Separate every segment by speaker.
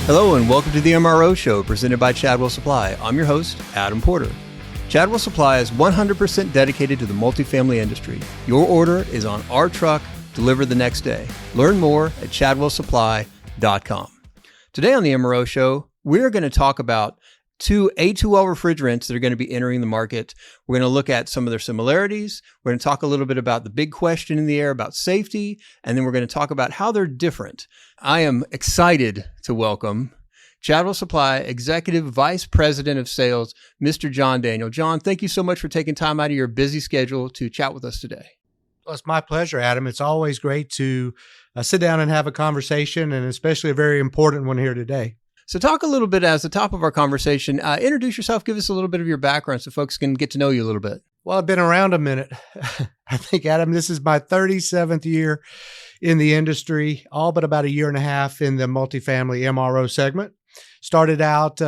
Speaker 1: Hello and welcome to the MRO Show presented by Chadwell Supply. I'm your host, Adam Porter. Chadwell Supply is 100% dedicated to the multifamily industry. Your order is on our truck, delivered the next day. Learn more at chadwellsupply.com. Today on the MRO Show, we're going to talk about two A2L refrigerants that are going to be entering the market. We're going to look at some of their similarities. We're going to talk a little bit about the big question in the air about safety, and then we're going to talk about how they're different. I am excited to welcome Chadwell Supply Executive Vice President of Sales, Mr. John Daniell. John, thank you so much for taking time out of your busy schedule to chat with us today.
Speaker 2: Well, it's my pleasure, Adam. It's always great to sit down and have a conversation, and especially a very important one here today.
Speaker 1: So talk a little bit as the top of our conversation. Introduce yourself. Give us a little bit of your background so folks can get to know you a little bit.
Speaker 2: Well, I've been around a minute. I think, Adam, this is my 37th year in the industry, all but about a year and a half in the multifamily MRO segment. Started out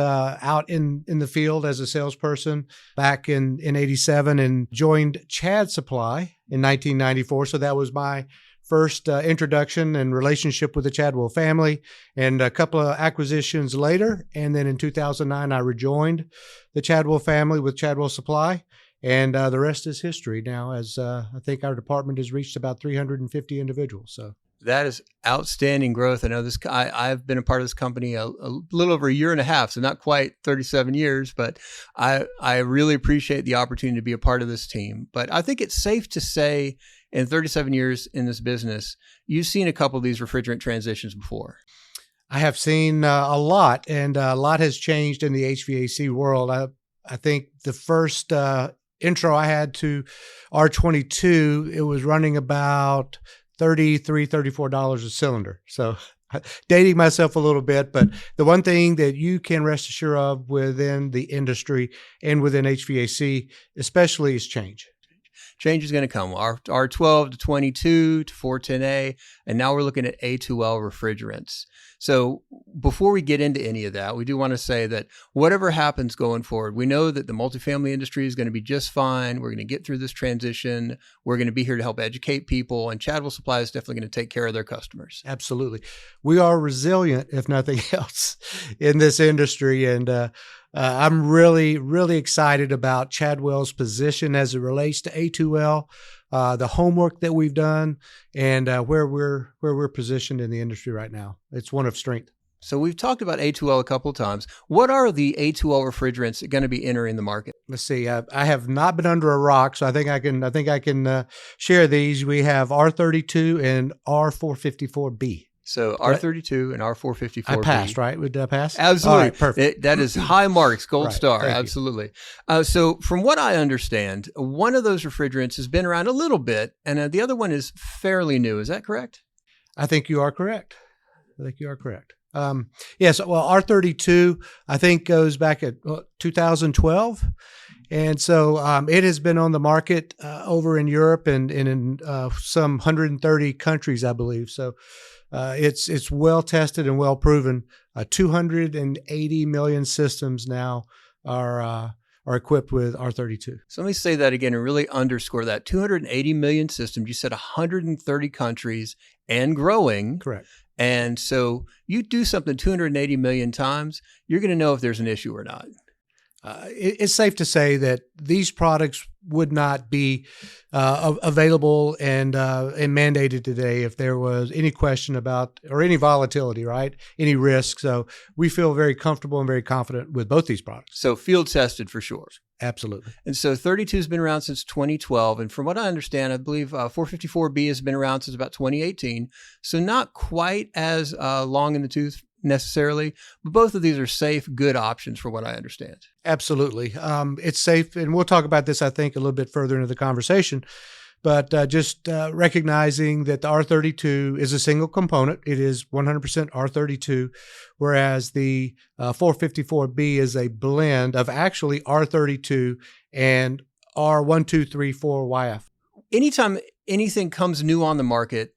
Speaker 2: in the field as a salesperson back in 87 and joined Chad Supply in 1994. So that was my first introduction and relationship with the Chadwell family, and a couple of acquisitions later. And then in 2009, I rejoined the Chadwell family with Chadwell Supply. And the rest is history now, as I think our department has reached about 350 individuals. So
Speaker 1: that is outstanding growth. I know this. I've been a part of this company a little over a year and a half, so not quite 37 years, but I really appreciate the opportunity to be a part of this team. But I think it's safe to say in 37 years in this business, you've seen a couple of these refrigerant transitions before.
Speaker 2: I have seen a lot, and a lot has changed in the HVAC world. I think the first intro I had to R22, it was running about $33, $34 a cylinder. So dating myself a little bit, but the one thing that you can rest assured of within the industry and within HVAC especially is change.
Speaker 1: Change is going to come. Our 12 to 22 to 410A, and now we're looking at A2L refrigerants. So before we get into any of that, we do want to say that whatever happens going forward, we know that the multifamily industry is going to be just fine. We're going to get through this transition. We're going to be here to help educate people, and Chadwell Supply is definitely going to take care of their customers.
Speaker 2: Absolutely. We are resilient, if nothing else, in this industry, and I'm really, really excited about Chadwell's position as it relates to A2L, the homework that we've done, and where we're positioned in the industry right now. It's one of strength.
Speaker 1: So we've talked about A2L a couple of times. What are the A2L refrigerants going to be entering the market?
Speaker 2: Let's see. I have not been under a rock, so I think I can share these. We have R32 and R454B.
Speaker 1: So R32 and R454B.
Speaker 2: I passed, right? Did I pass?
Speaker 1: Absolutely.
Speaker 2: All right, perfect.
Speaker 1: That is high marks, gold
Speaker 2: Right,
Speaker 1: star.
Speaker 2: thank you.
Speaker 1: Absolutely. So from what I understand, one of those refrigerants has been around a little bit, and the other one is fairly new. Is that correct?
Speaker 2: I think you are correct. Yes. Well, R32, I think goes back at 2012. And so it has been on the market over in Europe and in some 130 countries, I believe. So it's well tested and well proven. 280 million systems now are equipped with R32.
Speaker 1: So let me say that again and really underscore that. 280 million systems. You said 130 countries and growing.
Speaker 2: Correct.
Speaker 1: And so you do something 280 million times, you're going to know if there's an issue or not.
Speaker 2: It's safe to say that these products would not be available and mandated today if there was any question about or any volatility, right? Any risk. So we feel very comfortable and very confident with both these products.
Speaker 1: So field tested for sure.
Speaker 2: Absolutely.
Speaker 1: And so 32 has been around since 2012. And from what I understand, I believe 454B has been around since about 2018. So not quite as long in the tooth necessarily, but both of these are safe, good options for what I understand.
Speaker 2: Absolutely. It's safe. And we'll talk about this, I think, a little bit further into the conversation. But just recognizing that the R32 is a single component. It is 100% R32, whereas the 454B is a blend of actually R32 and R1234YF.
Speaker 1: Anytime anything comes new on the market,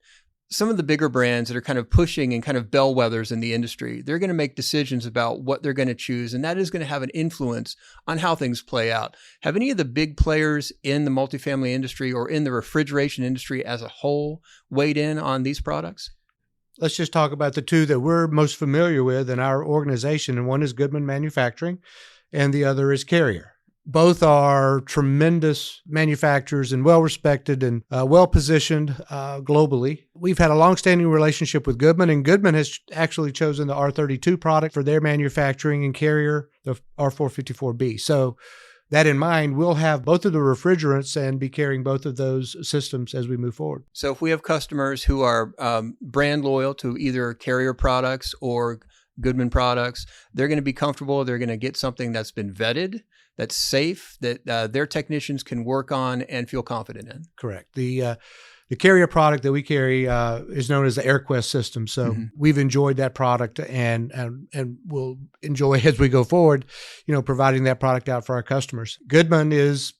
Speaker 1: some of the bigger brands that are kind of pushing and kind of bellwethers in the industry, they're going to make decisions about what they're going to choose. And that is going to have an influence on how things play out. Have any of the big players in the multifamily industry or in the refrigeration industry as a whole weighed in on these products?
Speaker 2: let's just talk about the two that we're most familiar with in our organization. And one is Goodman Manufacturing and the other is Carrier. Both are tremendous manufacturers and well-respected and well-positioned globally. We've had a long-standing relationship with Goodman, and Goodman has actually chosen the R32 product for their manufacturing, and Carrier the R454B. So that in mind, we'll have both of the refrigerants and be carrying both of those systems as we move forward.
Speaker 1: So if we have customers who are brand loyal to either Carrier products or Goodman products, they're going to be comfortable. They're going to get something that's been vetted, that's safe, that their technicians can work on and feel confident in.
Speaker 2: Correct. The Carrier product that we carry is known as the AirQuest system. So we've enjoyed that product and we'll enjoy as we go forward, providing that product out for our customers. Goodman is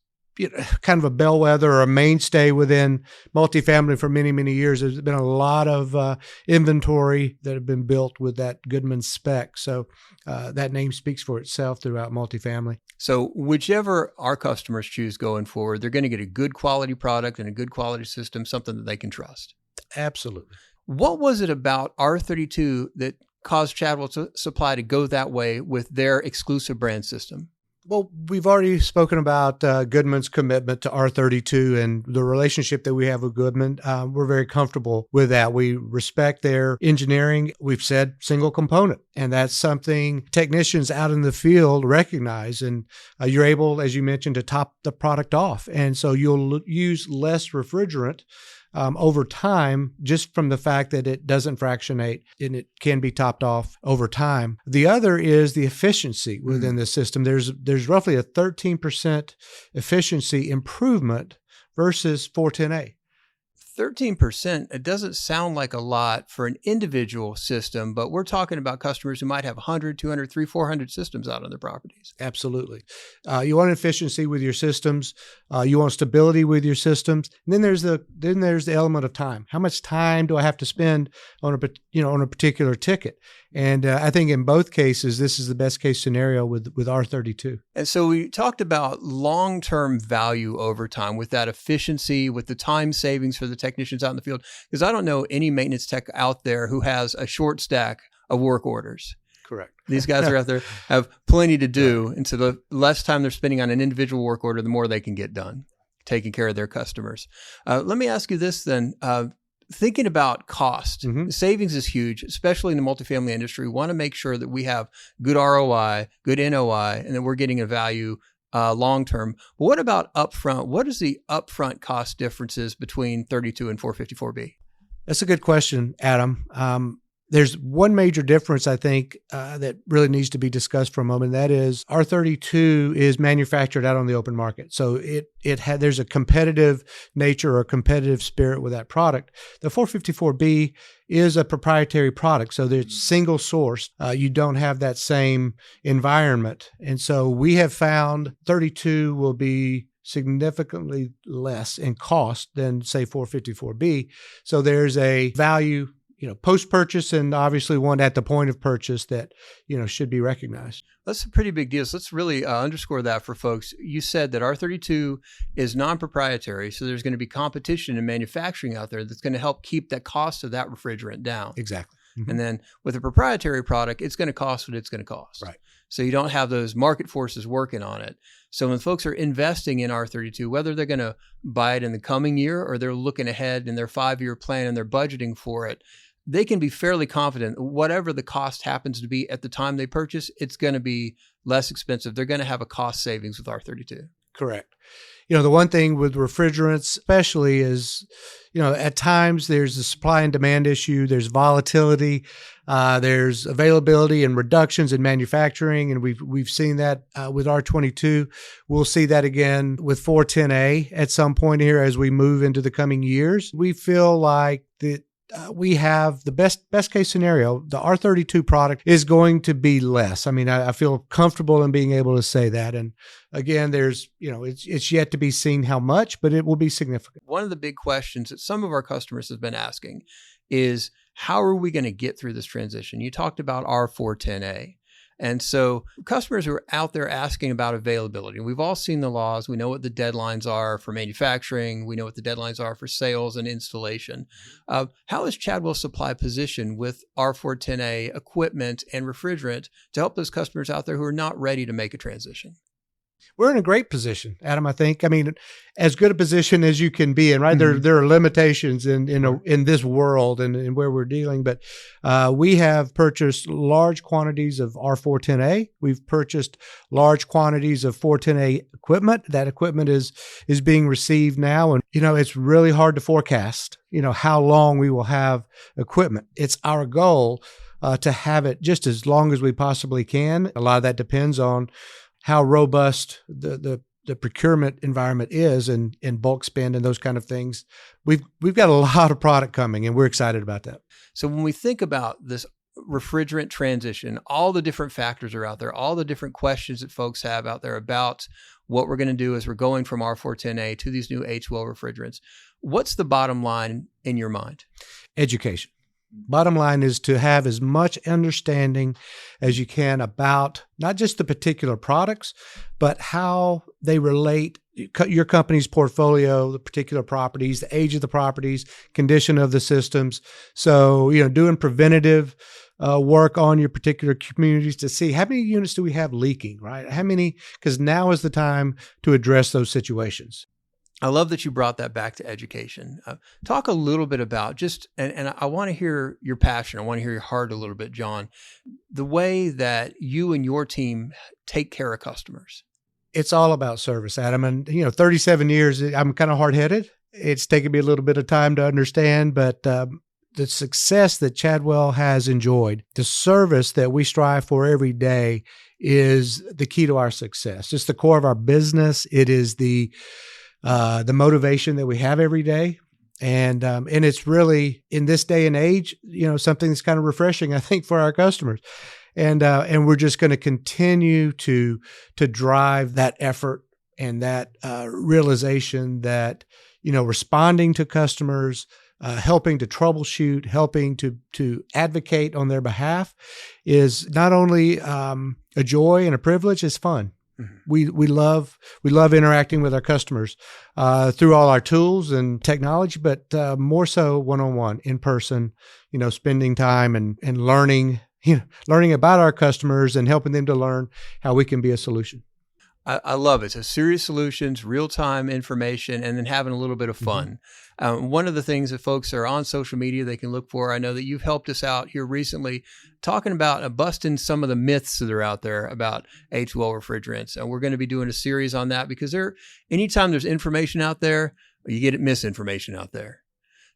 Speaker 2: kind of a bellwether or a mainstay within multifamily for many, many years. There's been a lot of inventory that have been built with that Goodman spec. So that name speaks for itself throughout multifamily.
Speaker 1: So whichever our customers choose going forward, they're going to get a good quality product and a good quality system, something that they can trust.
Speaker 2: Absolutely.
Speaker 1: What was it about R32 that caused Chadwell Supply to go that way with their exclusive brand system?
Speaker 2: Well, we've already spoken about Goodman's commitment to R32 and the relationship that we have with Goodman. We're very comfortable with that. We respect their engineering. We've said single component, and that's something technicians out in the field recognize. And you're able, as you mentioned, to top the product off. And so you'll use less refrigerant over time, just from the fact that it doesn't fractionate and it can be topped off over time. The other is the efficiency within the system. There's roughly a 13% efficiency improvement versus 410A.
Speaker 1: 13%, it doesn't sound like a lot for an individual system, but we're talking about customers who might have 100, 200, 300, 400 systems out on their properties.
Speaker 2: Absolutely. You want efficiency with your systems. You want stability with your systems. And then there's the element of time. How much time do I have to spend on a particular ticket? And I think in both cases, this is the best case scenario with R32.
Speaker 1: And so we talked about long-term value over time with that efficiency, with the time savings for the technicians out in the field. Because I don't know any maintenance tech out there who has a short stack of work orders.
Speaker 2: Correct.
Speaker 1: These guys are out there, have plenty to do. Right. And so the less time they're spending on an individual work order, the more they can get done, taking care of their customers. Let me ask you this then. Thinking about cost, savings is huge, especially in the multifamily industry. We want to make sure that we have good ROI, good NOI, and that we're getting a value long-term. But what about upfront? What is the upfront cost differences between 32 and 454B?
Speaker 2: That's a good question, Adam. There's one major difference, I think, that really needs to be discussed for a moment. That is R32 is manufactured out on the open market. So there's a competitive nature or a competitive spirit with that product. The 454B is a proprietary product. So it's single sourced. You don't have that same environment. And so we have found 32 will be significantly less in cost than, say, 454B. So there's a value post-purchase and obviously one at the point of purchase that, should be recognized.
Speaker 1: That's a pretty big deal. So let's really underscore that for folks. You said that R32 is non-proprietary, so there's going to be competition in manufacturing out there that's going to help keep that cost of that refrigerant down.
Speaker 2: Exactly. Mm-hmm.
Speaker 1: And then with a proprietary product, it's going to cost what it's going to cost.
Speaker 2: Right.
Speaker 1: So you don't have those market forces working on it. So when folks are investing in R32, whether they're going to buy it in the coming year or they're looking ahead in their 5-year plan and they're budgeting for it, they can be fairly confident whatever the cost happens to be at the time they purchase, it's going to be less expensive. They're going to have a cost savings with R32.
Speaker 2: Correct. The one thing with refrigerants especially is, at times there's a supply and demand issue, there's volatility, there's availability and reductions in manufacturing, and we've seen that with R22. We'll see that again with 410A at some point here as we move into the coming years. We feel like we have the best case scenario. The R32 product is going to be less. I mean, I feel comfortable in being able to say that. And again, there's, it's yet to be seen how much, but it will be significant.
Speaker 1: One of the big questions that some of our customers have been asking is, how are we going to get through this transition? You talked about R410A. And so customers are out there asking about availability. We've all seen the laws. We know what the deadlines are for manufacturing. We know what the deadlines are for sales and installation. How is Chadwell Supply positioned with R410A equipment and refrigerant to help those customers out there who are not ready to make a transition?
Speaker 2: We're in a great position, Adam, I think. I mean, as good a position as you can be in, right? There are limitations in this world and where we're dealing, but we have purchased large quantities of R410A. We've purchased large quantities of 410A equipment. That equipment is being received now. And, it's really hard to forecast, how long we will have equipment. It's our goal to have it just as long as we possibly can. A lot of that depends on how robust the procurement environment is and bulk spend and those kind of things. We've got a lot of product coming, and we're excited about that.
Speaker 1: So when we think about this refrigerant transition, all the different factors are out there, all the different questions that folks have out there about what we're going to do as we're going from R410A to these new A2L refrigerants. What's the bottom line in your mind?
Speaker 2: Education. Bottom line is to have as much understanding as you can about not just the particular products, but how they relate your company's portfolio, the particular properties, the age of the properties, condition of the systems. So, doing preventative work on your particular communities to see how many units do we have leaking, right? How many, because now is the time to address those situations.
Speaker 1: I love that you brought that back to education. Talk a little bit about and I want to hear your passion. I want to hear your heart a little bit, John, the way that you and your team take care of customers.
Speaker 2: It's all about service, Adam. And, 37 years, I'm kind of hard-headed. It's taken me a little bit of time to understand, but the success that Chadwell has enjoyed, the service that we strive for every day is the key to our success. It's the core of our business. It is the motivation that we have every day. And it's really, in this day and age, something that's kind of refreshing, I think, for our customers. And we're just going to continue to drive that effort and that realization that, responding to customers, helping to troubleshoot, helping to advocate on their behalf is not only a joy and a privilege, it's fun. We love interacting with our customers through all our tools and technology, but more so one-on-one, in person, spending time and learning about our customers and helping them to learn how we can be a solution.
Speaker 1: I love it. So serious solutions, real-time information, and then having a little bit of fun. One of the things that folks are on social media they can look for, I know that you've helped us out here recently talking about busting some of the myths that are out there about A2L refrigerants. And we're going to be doing a series on that because anytime there's information out there, you get misinformation out there.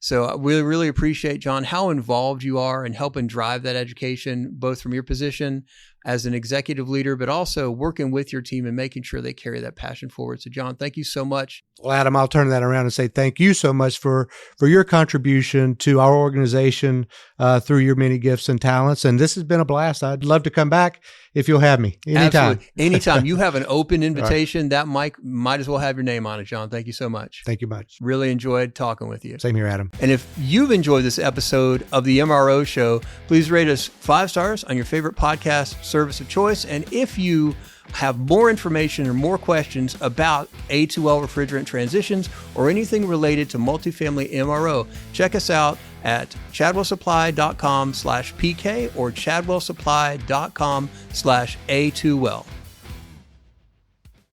Speaker 1: So we really appreciate, John, how involved you are in helping drive that education, both from your position as an executive leader, but also working with your team and making sure they carry that passion forward. So, John, thank you so much.
Speaker 2: Well, Adam, I'll turn that around and say thank you so much for your contribution to our organization through your many gifts and talents. And this has been a blast. I'd love to come back if you'll have me anytime.
Speaker 1: Absolutely. Anytime. You have an open invitation. Right. That might as well have your name on it, John. Thank you so much.
Speaker 2: Thank you much.
Speaker 1: Really enjoyed talking with you.
Speaker 2: Same here, Adam.
Speaker 1: And if you've enjoyed this episode of the MRO Show, please rate us 5 stars on your favorite podcast service of choice. And if you have more information or more questions about A2L refrigerant transitions or anything related to multifamily MRO, check us out at chadwellsupply.com/PK or chadwellsupply.com/A2L.